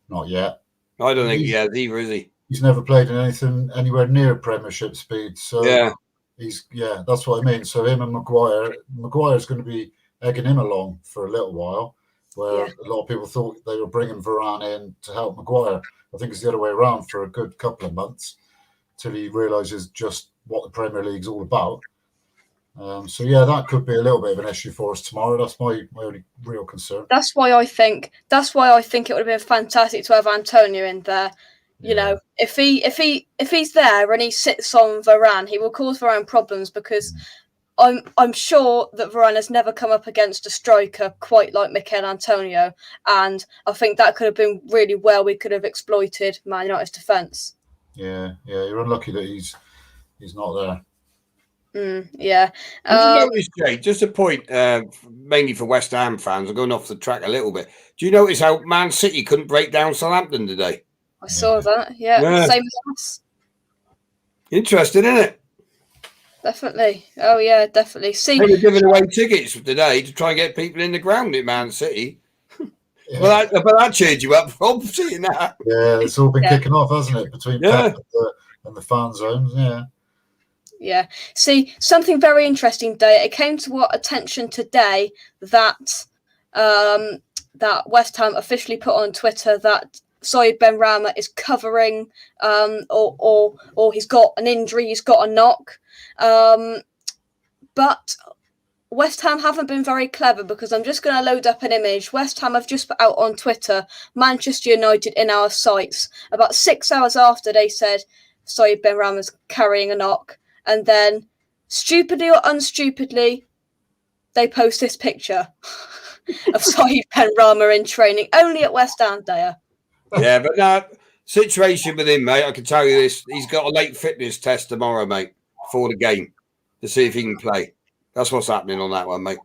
Not yet. I don't think he has either, is he? He's never played in anything anywhere near Premiership speed. So yeah, that's what I mean. So him and Maguire's going to be egging him along for a little while, where a lot of people thought they were bringing Varane in to help Maguire. I think it's the other way around for a good couple of months till he realises just what the Premier League's all about. So yeah, that could be a little bit of an issue for us tomorrow. That's my only real concern. That's why I think it would have been fantastic to have Antonio in there. If he's there and he sits on Varane, he will cause Varane problems because I'm sure that Varane has never come up against a striker quite like Mikel Antonio, and I think that could have been really well. We could have exploited Man United's defence. Yeah, you're unlucky that he's not there. Yeah. Did you notice, Jay, just a point, mainly for West Ham fans, I'm going off the track a little bit. Do you notice how Man City couldn't break down Southampton today? I saw that. Yeah. Same as us. Interesting, isn't it? Definitely. Oh, yeah, definitely. See, they were giving away tickets today to try and get people in the ground at Man City. Yeah. But that cheered you up, Rob, seeing that. Yeah, it's all been kicking off, hasn't it, between Pep and the fan zones? Yeah. Yeah. See, something very interesting, Day. It came to our attention today that that West Ham officially put on Twitter that Saeed Benrahma is covering, or he's got an injury, he's got a knock. But West Ham haven't been very clever, because I'm just going to load up an image. West Ham have just put out on Twitter, Manchester United in our sights. About 6 hours after they said Saeed Benrahma's carrying a knock. And then, stupidly or unstupidly, they post this picture of Saeed Benrahma in training, only at West Ham, Daya. Yeah, but now, situation with him, mate, I can tell you this. He's got a late fitness test tomorrow, mate, for the game, to see if he can play. That's what's happening on that one, mate.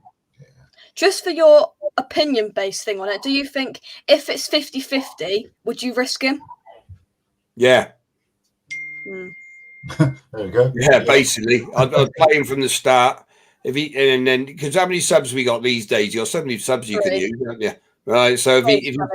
Just for your opinion-based thing on it, do you think if it's 50-50, would you risk him? Yeah. There you go. Yeah, basically. I'd play him from the start. And then, because how many subs we got these days? You got so many subs you can use, don't you? Right. So if you're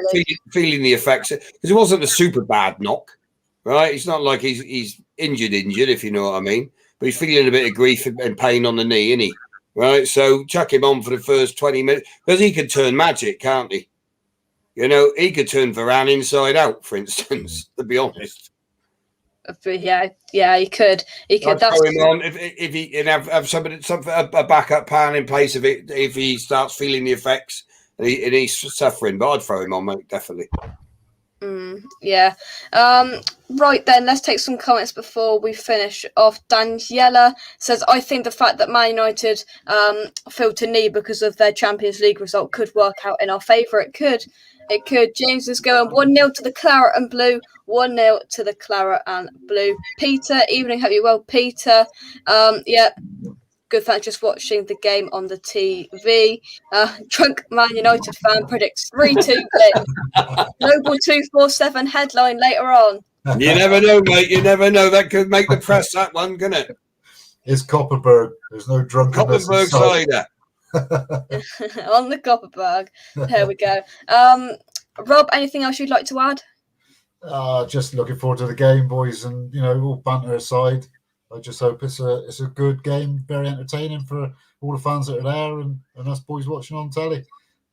feeling the effects, because it wasn't a super bad knock, right? It's not like he's injured, if you know what I mean. But he's feeling a bit of grief and pain on the knee, isn't he? Right. So chuck him on for the first 20 minutes, because he could turn magic, can't he? You know, he could turn Varane inside out, for instance, to be honest. Yeah, he could. He could. That's him on if he and have a backup plan in place of it if he starts feeling the effects and he's suffering. But I'd throw him on, mate, definitely. Yeah. Right then, let's take some comments before we finish off. Daniela says, I think the fact that Man United failed to knee because of their Champions League result could work out in our favour. It could. James is going 1-0 to the Claret and Blue. 1-0 to the Claret and Blue. Peter, evening, hope you well, Peter. Yeah. Good, thanks. Just watching the game on the TV. Drunk Man United fan predicts 3-2 win. Global 247 headline later on. You never know, mate. You never know. That could make the press, that one, couldn't it? It's Copperberg. There's no drunkenness. Copperberg cider. On the Copperberg. There we go. Rob, anything else you'd like to add? Just looking forward to the game, boys, and all banter aside, I just hope it's a good game, very entertaining for all the fans that are there and us boys watching on telly.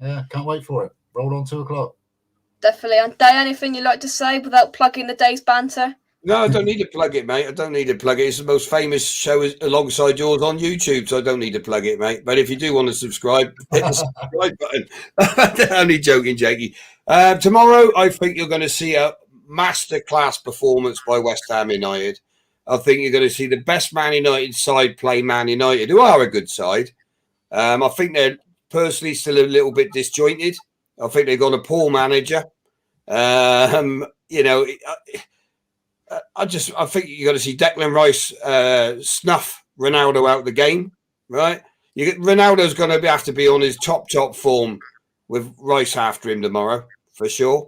Yeah, can't wait for it. Roll on 2 o'clock. Definitely. And Day, anything you'd like to say without plugging the day's banter? No, I don't need to plug it, mate. I don't need to plug it. It's the most famous show alongside yours on YouTube, so I don't need to plug it, mate. But if you do want to subscribe, hit the subscribe button. Only joking, Jakey. Tomorrow, I think you're going to see a masterclass performance by West Ham United. I think you're going to see the best Man United side play Man United, who are a good side. I think they're personally still a little bit disjointed. I think they've got a poor manager. I think you're going to see Declan Rice snuff Ronaldo out the game, right? Ronaldo's going to have to be on his top form with Rice after him tomorrow, for sure.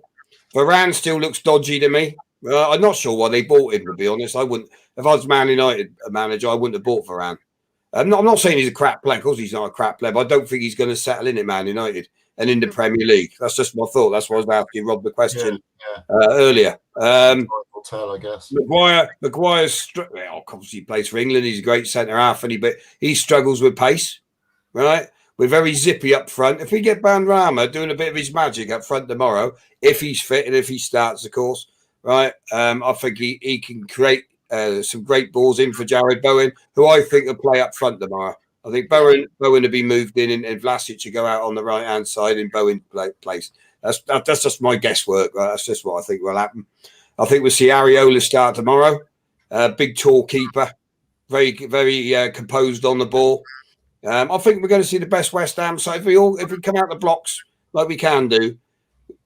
Varane still looks dodgy to me. I'm not sure why they bought him, to be honest. I wouldn't. If I was Man United manager, I wouldn't have bought Varane. I'm not saying he's a crap player. Of course he's not a crap player, but I don't think he's going to settle in at Man United and in the Premier League. That's just my thought. That's why I was asking Rob the question earlier. Tell, I guess. Maguire's obviously he plays for England. He's a great centre half, but he struggles with pace, right? We're very zippy up front. If we get Benrahma doing a bit of his magic up front tomorrow, if he's fit and if he starts, of course, right? I think he can create some great balls in for Jared Bowen, who I think will play up front tomorrow. I think Bowen will be moved in and Vlasic to go out on the right hand side in Bowen's place. That's just my guesswork. Right? That's just what I think will happen. I think we'll see Areola start tomorrow. Big, tall keeper, very, very composed on the ball. I think we're going to see the best West Ham side. If we come out the blocks like we can do,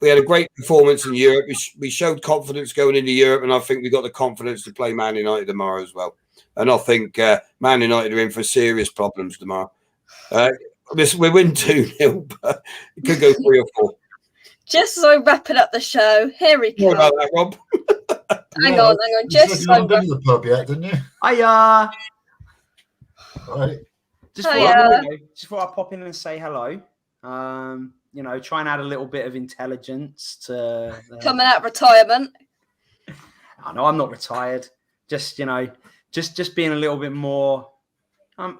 we had a great performance in Europe. We showed confidence going into Europe, and I think we got the confidence to play Man United tomorrow as well. And I think Man United are in for serious problems tomorrow. We win 2-0, but it could go 3 or 4. Just as I'm wrapping up the show, here we What go. about that, Rob? Hang on. Just as you I'm haven't been to the pub yet, didn't you? Hiya. Right. Just thought I'd pop in and say hello. Try and add a little bit of intelligence to coming out of retirement. I know I'm not retired. Just being a little bit more.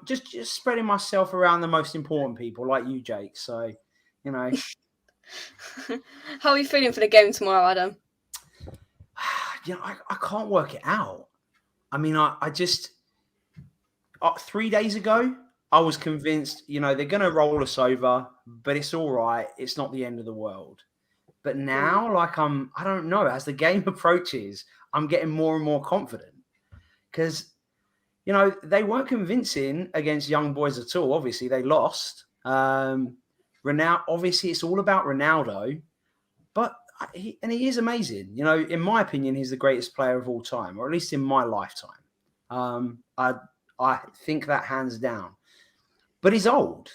Just spreading myself around the most important people like you, Jake. So, How are you feeling for the game tomorrow, Adam? I can't work it out. I mean, I just 3 days ago, I was convinced, they're going to roll us over, but it's all right. It's not the end of the world. But now, I don't know. As the game approaches, I'm getting more and more confident because, they weren't convincing against Young Boys at all. Obviously, they lost. Obviously, it's all about Ronaldo, but he is amazing. In my opinion, he's the greatest player of all time, or at least in my lifetime. I think that hands down. But he's old,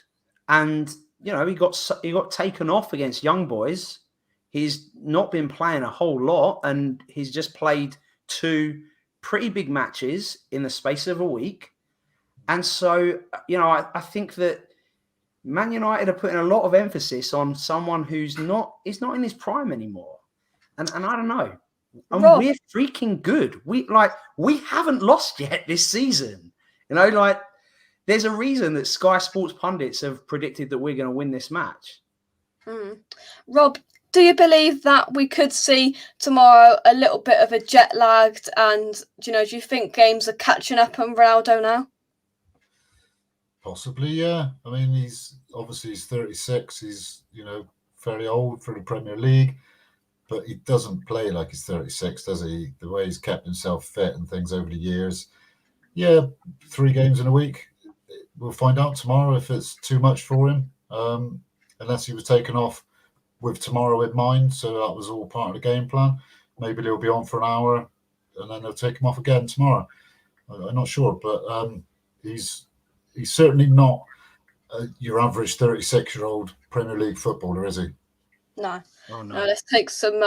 and he got taken off against Young Boys. He's not been playing a whole lot, and he's just played 2 pretty big matches in the space of a week. And so, I think that Man United are putting a lot of emphasis on someone who's not in his prime anymore. And I don't know. And Rob, we're freaking good. We haven't lost yet this season. There's a reason that Sky Sports pundits have predicted that we're going to win this match. Rob, do you believe that we could see tomorrow a little bit of a jet lagged, and do you think games are catching up on Ronaldo now? Possibly, yeah. I mean, he's 36. He's fairly old for the Premier League, but he doesn't play like he's 36, does he? The way he's kept himself fit and things over the years. Yeah, 3 games in a week. We'll find out tomorrow if it's too much for him, unless he was taken off with tomorrow in mind. So that was all part of the game plan. Maybe he'll be on for an hour and then they'll take him off again tomorrow. I'm not sure, but he's certainly not your average 36-year-old Premier League footballer, is he? No. Oh, no. Let's take some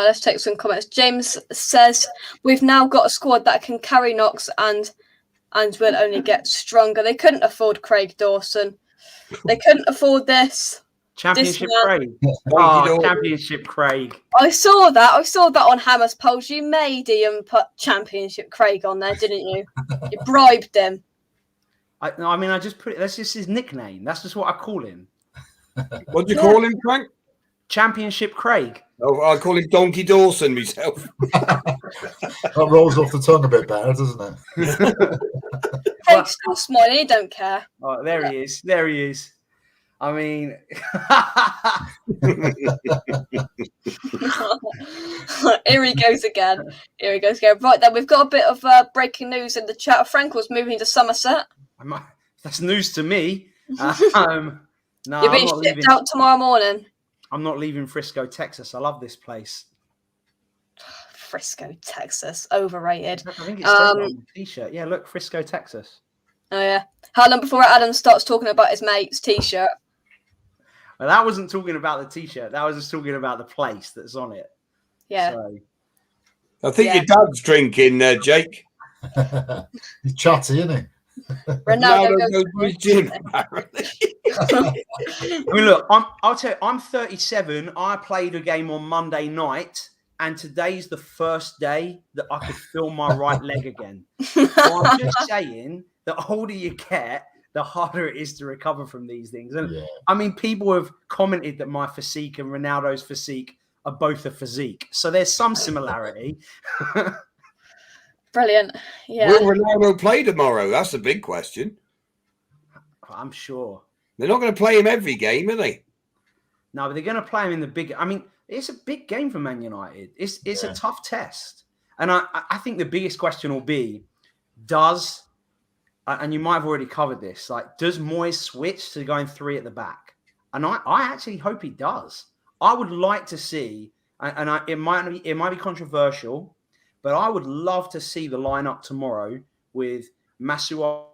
comments. James says we've now got a squad that can carry knocks and will only get stronger. They couldn't afford Craig Dawson. They couldn't afford this. Championship this Craig. Championship Craig. I saw that on Hammer's polls. You made Ian put Championship Craig on there, didn't you? You bribed him. I just put it. That's just his nickname. That's just what I call him. What do you call him, Frank? Championship Craig. Oh, I call him Donkey Dawson myself. That rolls off the tongue a bit better, doesn't it? Craig's still smiling. He don't care. Oh, there he is. There he is. I mean, here he goes again. Right then, we've got a bit of breaking news in the chat. Frank was moving to Somerset. That's news to me. No, You're being shipped out tomorrow morning. I'm not leaving Frisco, Texas. I love this place. Frisco, Texas, overrated. I think it's on the t-shirt. Yeah, look, Frisco, Texas. Oh yeah. How long before Adam starts talking about his mate's t-shirt? Well, that wasn't talking about the t-shirt. That was just talking about the place that's on it. Yeah. So. I think your dad's drinking, Jake. He's chatty, isn't he? Ronaldo goes to his gym, apparently. I mean, look, I'll tell you, I'm 37. I played a game on Monday night, and today's the first day that I could feel my right leg again. So I'm just saying, the older you get, the harder it is to recover from these things. And I mean, people have commented that my physique and Ronaldo's physique are both a physique. So there's some similarity. Brilliant. Yeah. Will Ronaldo play tomorrow? That's the big question. I'm sure. They're not going to play him every game, are they? No, but they're going to play him in the big... I mean, it's a big game for Man United. It's a tough test. And I think the biggest question will be, and you might have already covered this, does Moyes switch to going 3 at the back? And I actually hope he does. I would like to see, it might be controversial, but I would love to see the lineup tomorrow with Masuaku.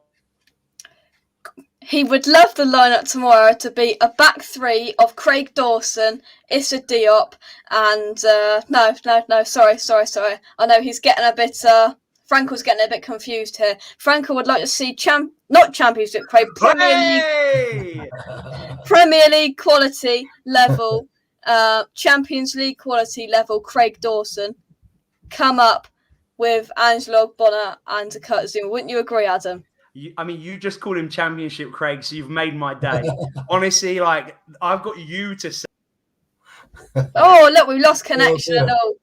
He would love the lineup tomorrow to be a back three of Craig Dawson, Issa Diop, and sorry. I know he's getting a bit. Franco's getting a bit confused here. Franco would like to see not Championship Craig, Premier League quality level, Champions League quality level Craig Dawson come up with Angelo Bonner and Kurt Zouma. Wouldn't you agree, Adam? You just called him Championship Craig, so you've made my day. Honestly, like, I've got you to say. Oh, look, we lost connection. Oh,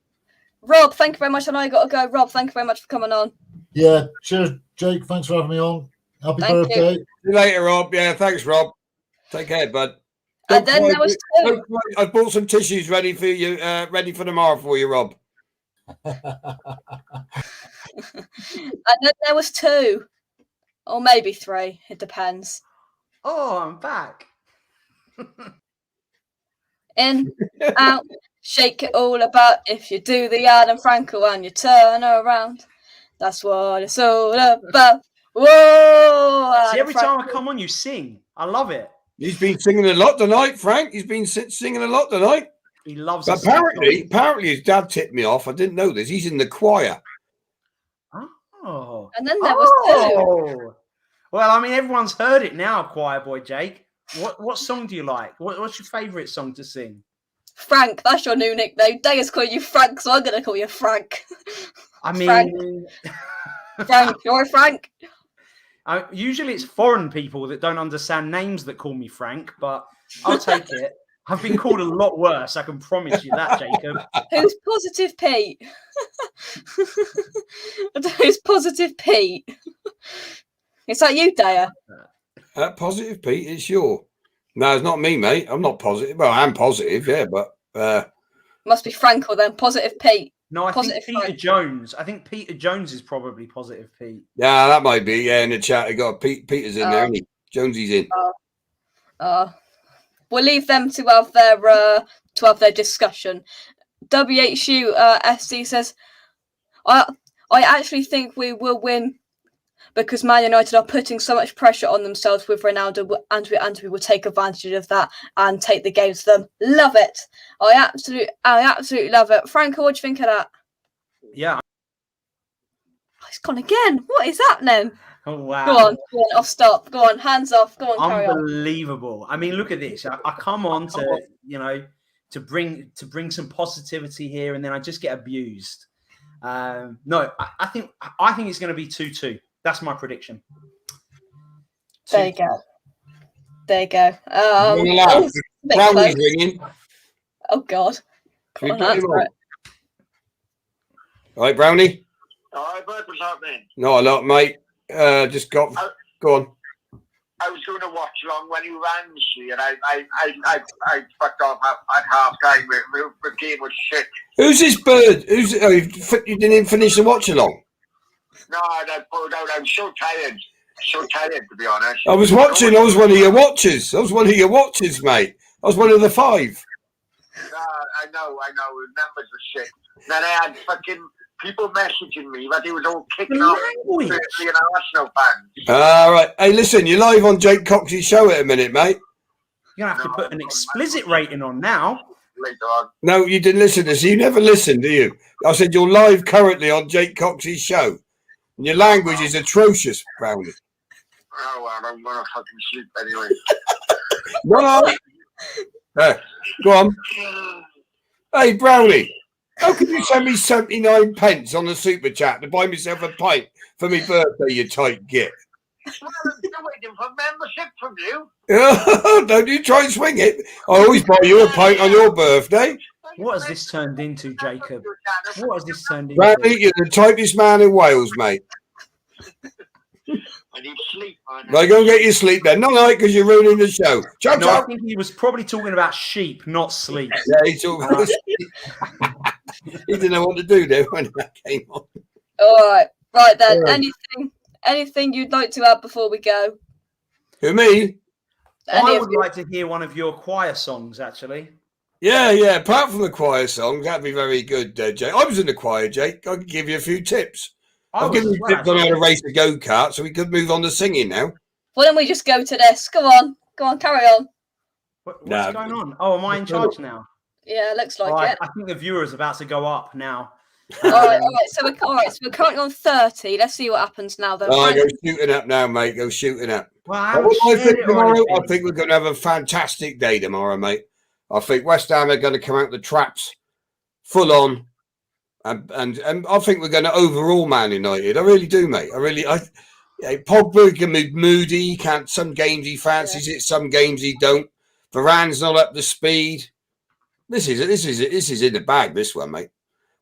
Rob, thank you very much. I know you got to go. Rob, thank you very much for coming on. Yeah, cheers, Jake. Thanks for having me on. Happy birthday. See you later, Rob. Yeah, thanks, Rob. Take care, bud. And then there was two. I bought some tissues ready for you, ready for tomorrow for you, Rob. And then there was two. Or maybe three. It depends. Oh, I'm back. In, out, shake it all about. If you do the Adam Franco and you turn around, that's what it's all about. Whoa! See, every time I come on, you sing. I love it. He's been singing a lot tonight, Frank. He's been singing a lot tonight. He loves it. Apparently, his dad tipped me off. I didn't know this. He's in the choir. Oh. And then there was two. Well, I mean, everyone's heard it now, Choir Boy Jake. What song do you like? What's your favourite song to sing? Frank, that's your new nickname. Daya's calling you Frank, so I'm going to call you Frank. I mean... Frank, you're Frank. Usually it's foreign people that don't understand names that call me Frank, but I'll take it. I've been called a lot worse, I can promise you that, Jacob. Who's Positive Pete? Who's Positive Pete? Is that you, Daya? Positive Pete, it's you. No, it's not me, mate. I'm not positive. Well, I am positive, yeah, but... Must be Franco then, Positive Pete. No, I Positive think Peter Frank. Jones. I think Peter Jones is probably Positive Pete. Yeah, that might be. Yeah, in the chat, you got Peter's in there, isn't he? Jonesy's in. We'll leave them to have their discussion. WHU SC says, I actually think we will win because Man United are putting so much pressure on themselves with Ronaldo, and we will take advantage of that and take the game to them. Love it. I absolutely love it. Franco, what do you think of that? Yeah. Oh, he's gone again. What is happening? Oh, wow. Go on, I'll stop. Go on, hands off. Go on, carry on. Unbelievable. I mean, look at this. I come on to bring some positivity here, and then I just get abused. No, I think it's going to be 2-2. That's my prediction. There you go. Brownie's ringing. Oh, God. Can we put him on? All right, Brownie? All right, bud, what's happening? Not a lot, mate. Just got... Go on. I was going to watch along when you ran, see, and I fucked off at half time. The game was shit. Who's this bird? You didn't even finish the watch along? No, I pulled out. I'm so tired. To be honest. I was watching. I was one of your watchers. Mate. I was one of the 5. I know. The numbers were shit. Then I had fucking people messaging me that he was all kicking off being an Arsenal fan. All right. Hey, listen, you're live on Jake Coxey's show at a minute, mate. You're going to have to put an explicit rating on now. Later on. No, you didn't listen to this. You never listened, do you? I said you're live currently on Jake Coxey's show. And your language is atrocious, Brownie. Oh, well, I'm going to fucking sleep anyway. No. Go on. Hey, Brownie. How can you send me 79 pence on the super chat to buy myself a pint for my birthday, you tight git? Well, I'm still waiting for membership from you. Don't you try and swing it. I always buy you a pint on your birthday. What has this turned into, Jacob? What has this turned into? Brownie, you're the tightest man in Wales, mate. I need sleep, man. Right, go and get your sleep then. Not like because you're ruining the show. Ciao, No, ciao. I think he was probably talking about sheep, not sleep. Yeah, he's talking about he didn't know what to do there when that came on. All right. Right then. All right. Anything you'd like to add before we go? Who, me? I would like to hear one of your choir songs, actually. Yeah. Apart from the choir songs, that'd be very good, Jake. I was in the choir, Jake. I could give you a few tips. I've given you tips on how to race a go-kart, so we could move on to singing now. Well, then we just go to this. Go on, carry on. What's going on? Oh, am I in charge now? Yeah, looks like it. I think the viewer's about to go up now. All right. So we're currently on 30. Let's see what happens now, though. Oh, go shooting up now, mate. Go shooting up. Well, I think we're going to have a fantastic day tomorrow, mate. I think West Ham are going to come out the traps full on, and I think we're going to overrule Man United. I really do, mate. Pogba can be moody. He can't. Some games he fancies it. Some games he don't. Varane's not up to speed. This is in the bag. This one, mate.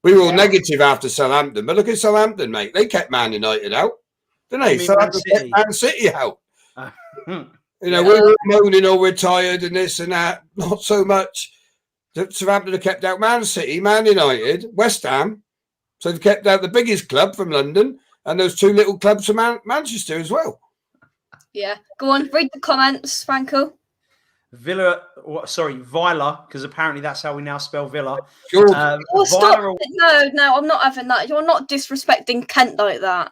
We were all negative after Southampton, but look at Southampton, mate. They kept Man United out, didn't they? Southampton kept Man City out. We were moaning, we're tired and this and that. Not so much. Southampton have kept out Man City, Man United, West Ham. So they've kept out the biggest club from London and those two little clubs from Manchester as well. Yeah. Go on, read the comments, Franco. Villa, because apparently that's how we now spell Villa. Stop. No, I'm not having that. You're not disrespecting Kent like that.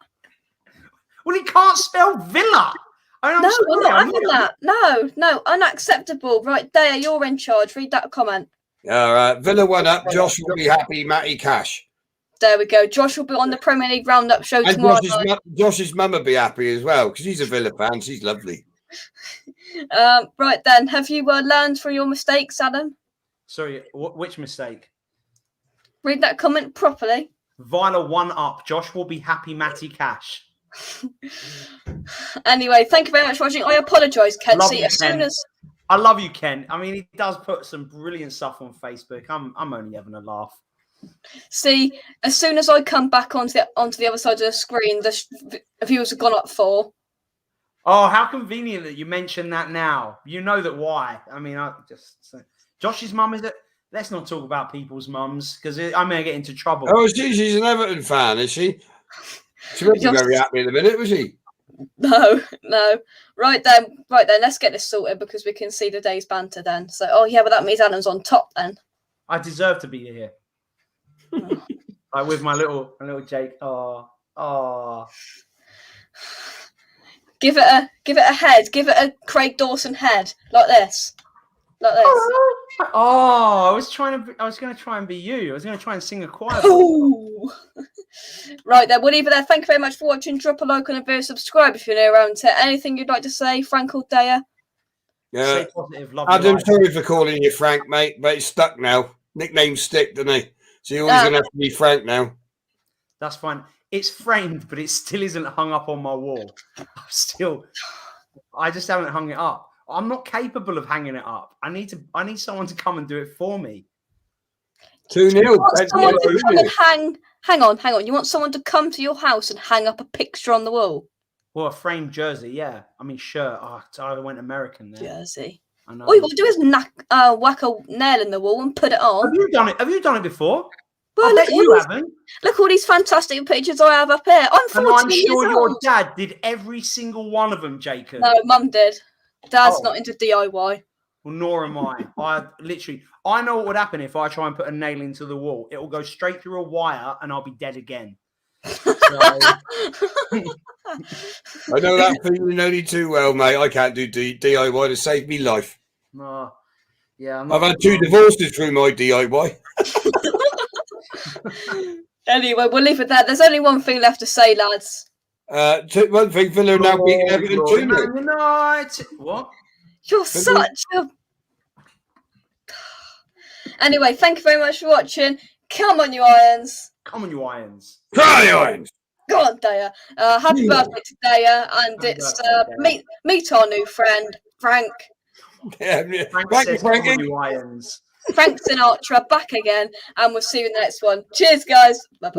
Well, he can't spell Villa. I'm not having that. No, unacceptable. Right there, you're in charge. Read that comment. All right, Villa 1 up. Josh will be happy. Matty Cash. There we go. Josh will be on the Premier League Roundup show tomorrow. Josh's mum will be happy as well because she's a Villa fan. She's lovely. Right then, have you learned from your mistakes, Adam? Sorry, which mistake? Read that comment properly. Villa 1 up. Josh will be happy. Matty Cash. Anyway, thank you very much for watching. I apologise, Ken. I love you, Ken. I mean, he does put some brilliant stuff on Facebook. I'm only having a laugh. See, as soon as I come back onto the other side of the screen, the viewers have gone up 4. Oh, how convenient that you mentioned that now. You know that why. I mean, Josh's mum, is it? Let's not talk about people's mums because I'm going to get into trouble. Oh, she's an Everton fan, is she? She wasn't very happy in a minute, was she? No. Right then, let's get this sorted because we can see the day's banter then. So, but that means Adam's on top then. I deserve to be here. Like with my little Jake. Oh. Give it a head. Give it a Craig Dawson head, like this. Oh, I was going to try and be you. I was going to try and sing a choir. Right then, we'll leave it there. Thank you very much for watching. Drop a like and a video, subscribe if you're new around here. Anything you'd like to say, Frank or Daya? Yeah. Adam, sorry for calling you Frank, mate, but it's stuck now. Nicknames stick, don't they? So you're always going to have to be Frank now. That's fine. It's framed, but it still isn't hung up on my wall. I just haven't hung it up. I'm not capable of hanging it up. I need someone to come and do it for me. 2-0. Hang on. You want someone to come to your house and hang up a picture on the wall? Well, a framed jersey, yeah. I mean, shirt. Oh, I went American there. Jersey. I know. All you got to do is whack a nail in the wall and put it on. Have you done it before? Well, look all these fantastic pictures I have up here. I'm 14 I'm sure years your old. dad did every single one of them, Jacob. No, Mum did. Dad's not into DIY. Well, nor am I. I know what would happen if I try and put a nail into the wall. It will go straight through a wire and I'll be dead again. So... I know that feeling only too well, mate. I can't do DIY to save me life. Yeah, I've had 2 divorces through my DIY. Anyway, we'll leave it there. There's only one thing left to say, lads. One thing, Villa now beating Everton 2-0. What? You're such a... Anyway, thank you very much for watching. Come on, you Irons. Come on, you Irons. Irons. Go on, Daya. Happy birthday to Daya. And it's meet our new friend, Frank. Yeah, Frank Irons. Frank Sinatra back again. And we'll see you in the next one. Cheers, guys. Bye-bye.